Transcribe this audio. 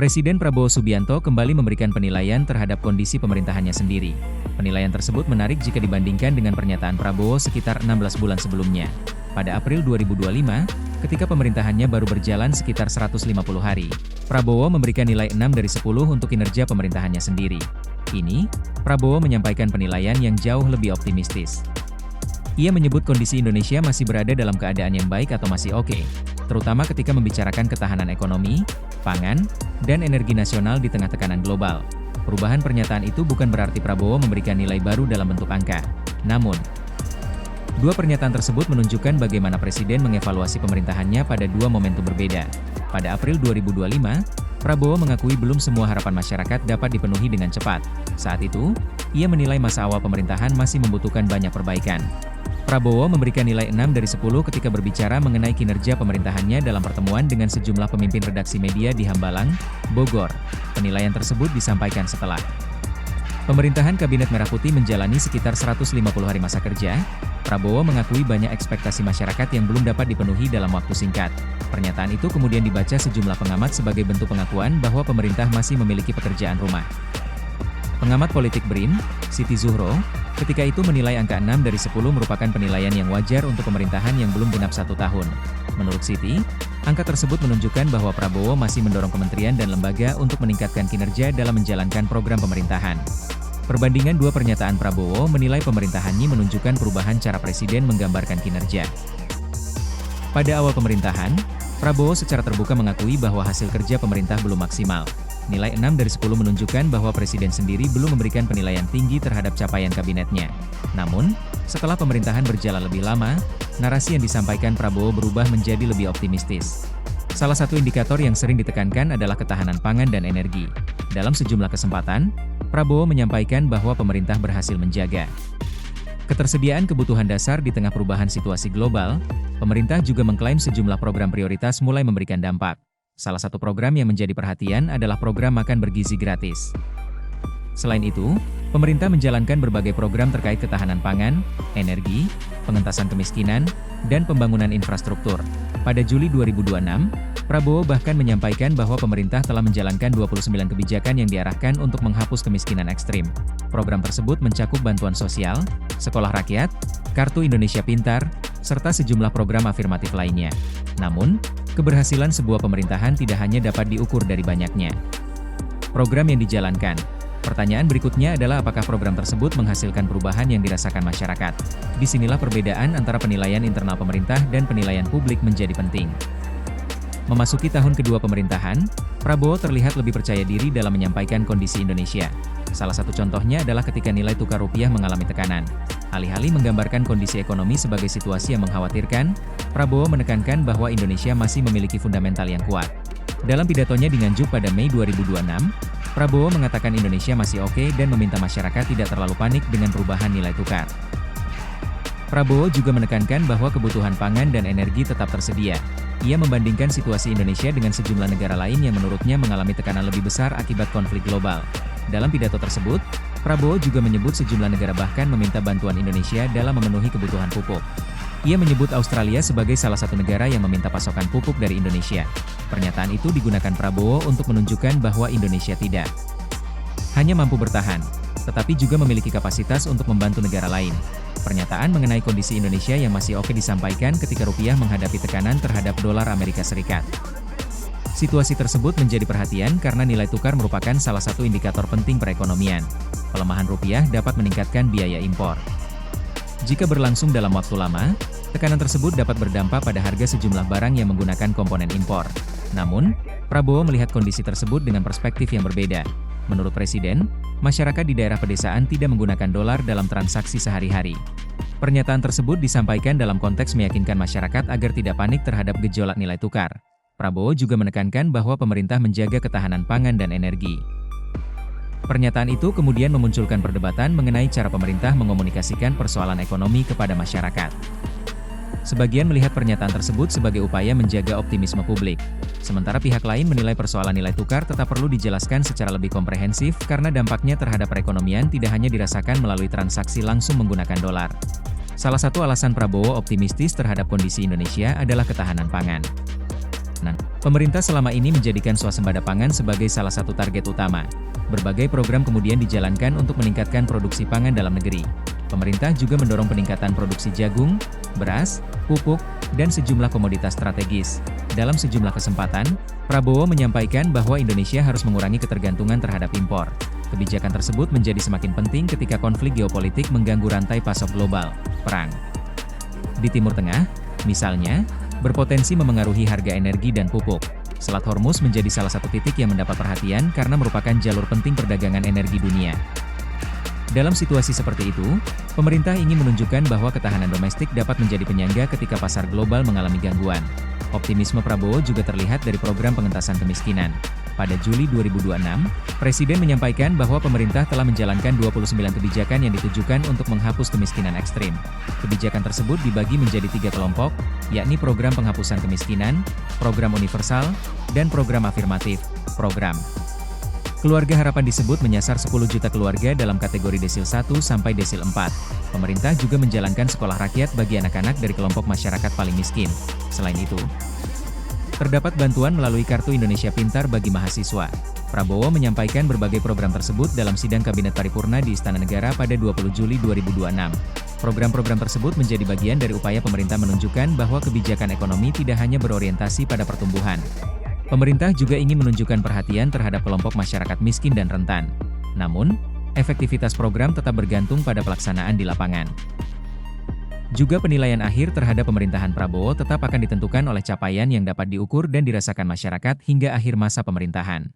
Presiden Prabowo Subianto kembali memberikan penilaian terhadap kondisi pemerintahannya sendiri. Penilaian tersebut menarik jika dibandingkan dengan pernyataan Prabowo sekitar 16 bulan sebelumnya. Pada April 2025, ketika pemerintahannya baru berjalan sekitar 150 hari, Prabowo memberikan nilai 6 dari 10 untuk kinerja pemerintahannya sendiri. Kini, Prabowo menyampaikan penilaian yang jauh lebih optimistis. Ia menyebut kondisi Indonesia masih berada dalam keadaan yang baik atau masih oke, terutama ketika membicarakan ketahanan ekonomi, pangan, dan energi nasional di tengah tekanan global. Perubahan pernyataan itu bukan berarti Prabowo memberikan nilai baru dalam bentuk angka. Namun, dua pernyataan tersebut menunjukkan bagaimana Presiden mengevaluasi pemerintahannya pada dua momentum berbeda. Pada April 2025, Prabowo mengakui belum semua harapan masyarakat dapat dipenuhi dengan cepat. Saat itu, ia menilai masa awal pemerintahan masih membutuhkan banyak perbaikan. Prabowo memberikan nilai 6 dari 10 ketika berbicara mengenai kinerja pemerintahannya dalam pertemuan dengan sejumlah pemimpin redaksi media di Hambalang, Bogor. Penilaian tersebut disampaikan setelah pemerintahan Kabinet Merah Putih menjalani sekitar 150 hari masa kerja. Prabowo mengakui banyak ekspektasi masyarakat yang belum dapat dipenuhi dalam waktu singkat. Pernyataan itu kemudian dibaca sejumlah pengamat sebagai bentuk pengakuan bahwa pemerintah masih memiliki pekerjaan rumah. Pengamat politik BRIN, Siti Zuhro, ketika itu menilai angka 6 dari 10 merupakan penilaian yang wajar untuk pemerintahan yang belum genap 1 tahun. Menurut Siti, angka tersebut menunjukkan bahwa Prabowo masih mendorong kementerian dan lembaga untuk meningkatkan kinerja dalam menjalankan program pemerintahan. Perbandingan dua pernyataan Prabowo menilai pemerintahannya menunjukkan perubahan cara Presiden menggambarkan kinerja. Pada awal pemerintahan, Prabowo secara terbuka mengakui bahwa hasil kerja pemerintah belum maksimal. Nilai 6 dari 10 menunjukkan bahwa Presiden sendiri belum memberikan penilaian tinggi terhadap capaian kabinetnya. Namun, setelah pemerintahan berjalan lebih lama, narasi yang disampaikan Prabowo berubah menjadi lebih optimistis. Salah satu indikator yang sering ditekankan adalah ketahanan pangan dan energi. Dalam sejumlah kesempatan, Prabowo menyampaikan bahwa pemerintah berhasil menjaga ketersediaan kebutuhan dasar di tengah perubahan situasi global. Pemerintah juga mengklaim sejumlah program prioritas mulai memberikan dampak. Salah satu program yang menjadi perhatian adalah program makan bergizi gratis. Selain itu, pemerintah menjalankan berbagai program terkait ketahanan pangan, energi, pengentasan kemiskinan, dan pembangunan infrastruktur. Pada Juli 2026, Prabowo bahkan menyampaikan bahwa pemerintah telah menjalankan 29 kebijakan yang diarahkan untuk menghapus kemiskinan ekstrim. Program tersebut mencakup bantuan sosial, sekolah rakyat, Kartu Indonesia Pintar, serta sejumlah program afirmatif lainnya. Namun, keberhasilan sebuah pemerintahan tidak hanya dapat diukur dari banyaknya program yang dijalankan. Pertanyaan berikutnya adalah apakah program tersebut menghasilkan perubahan yang dirasakan masyarakat. Disinilah perbedaan antara penilaian internal pemerintah dan penilaian publik menjadi penting. Memasuki tahun kedua pemerintahan, Prabowo terlihat lebih percaya diri dalam menyampaikan kondisi Indonesia. Salah satu contohnya adalah ketika nilai tukar rupiah mengalami tekanan. Alih-alih menggambarkan kondisi ekonomi sebagai situasi yang mengkhawatirkan, Prabowo menekankan bahwa Indonesia masih memiliki fundamental yang kuat. Dalam pidatonya di Nganjuk pada Mei 2026, Prabowo mengatakan Indonesia masih oke dan meminta masyarakat tidak terlalu panik dengan perubahan nilai tukar. Prabowo juga menekankan bahwa kebutuhan pangan dan energi tetap tersedia. Ia membandingkan situasi Indonesia dengan sejumlah negara lain yang menurutnya mengalami tekanan lebih besar akibat konflik global. Dalam pidato tersebut, Prabowo juga menyebut sejumlah negara bahkan meminta bantuan Indonesia dalam memenuhi kebutuhan pupuk. Ia menyebut Australia sebagai salah satu negara yang meminta pasokan pupuk dari Indonesia. Pernyataan itu digunakan Prabowo untuk menunjukkan bahwa Indonesia tidak hanya mampu bertahan, tetapi juga memiliki kapasitas untuk membantu negara lain. Pernyataan mengenai kondisi Indonesia yang masih oke disampaikan ketika rupiah menghadapi tekanan terhadap dolar Amerika Serikat. Situasi tersebut menjadi perhatian karena nilai tukar merupakan salah satu indikator penting perekonomian. Pelemahan rupiah dapat meningkatkan biaya impor. Jika berlangsung dalam waktu lama, tekanan tersebut dapat berdampak pada harga sejumlah barang yang menggunakan komponen impor. Namun, Prabowo melihat kondisi tersebut dengan perspektif yang berbeda. Menurut Presiden, masyarakat di daerah pedesaan tidak menggunakan dolar dalam transaksi sehari-hari. Pernyataan tersebut disampaikan dalam konteks meyakinkan masyarakat agar tidak panik terhadap gejolak nilai tukar. Prabowo juga menekankan bahwa pemerintah menjaga ketahanan pangan dan energi. Pernyataan itu kemudian memunculkan perdebatan mengenai cara pemerintah mengomunikasikan persoalan ekonomi kepada masyarakat. Sebagian melihat pernyataan tersebut sebagai upaya menjaga optimisme publik. Sementara pihak lain menilai persoalan nilai tukar tetap perlu dijelaskan secara lebih komprehensif karena dampaknya terhadap perekonomian tidak hanya dirasakan melalui transaksi langsung menggunakan dolar. Salah satu alasan Prabowo optimistis terhadap kondisi Indonesia adalah ketahanan pangan. Pemerintah selama ini menjadikan swasembada pangan sebagai salah satu target utama. Berbagai program kemudian dijalankan untuk meningkatkan produksi pangan dalam negeri. Pemerintah juga mendorong peningkatan produksi jagung, beras, pupuk, dan sejumlah komoditas strategis. Dalam sejumlah kesempatan, Prabowo menyampaikan bahwa Indonesia harus mengurangi ketergantungan terhadap impor. Kebijakan tersebut menjadi semakin penting ketika konflik geopolitik mengganggu rantai pasok global, perang di Timur Tengah, misalnya, berpotensi memengaruhi harga energi dan pupuk. Selat Hormuz menjadi salah satu titik yang mendapat perhatian karena merupakan jalur penting perdagangan energi dunia. Dalam situasi seperti itu, pemerintah ingin menunjukkan bahwa ketahanan domestik dapat menjadi penyangga ketika pasar global mengalami gangguan. Optimisme Prabowo juga terlihat dari program pengentasan kemiskinan. Pada Juli 2026, Presiden menyampaikan bahwa pemerintah telah menjalankan 29 kebijakan yang ditujukan untuk menghapus kemiskinan ekstrim. Kebijakan tersebut dibagi menjadi 3 kelompok, yakni program penghapusan kemiskinan, program universal, dan program afirmatif, program Keluarga Harapan disebut menyasar 10 juta keluarga dalam kategori desil 1 sampai desil 4. Pemerintah juga menjalankan sekolah rakyat bagi anak-anak dari kelompok masyarakat paling miskin. Selain itu, terdapat bantuan melalui Kartu Indonesia Pintar bagi mahasiswa. Prabowo menyampaikan berbagai program tersebut dalam sidang Kabinet Paripurna di Istana Negara pada 20 Juli 2026. Program-program tersebut menjadi bagian dari upaya pemerintah menunjukkan bahwa kebijakan ekonomi tidak hanya berorientasi pada pertumbuhan. Pemerintah juga ingin menunjukkan perhatian terhadap kelompok masyarakat miskin dan rentan. Namun, efektivitas program tetap bergantung pada pelaksanaan di lapangan. Juga penilaian akhir terhadap pemerintahan Prabowo tetap akan ditentukan oleh capaian yang dapat diukur dan dirasakan masyarakat hingga akhir masa pemerintahan.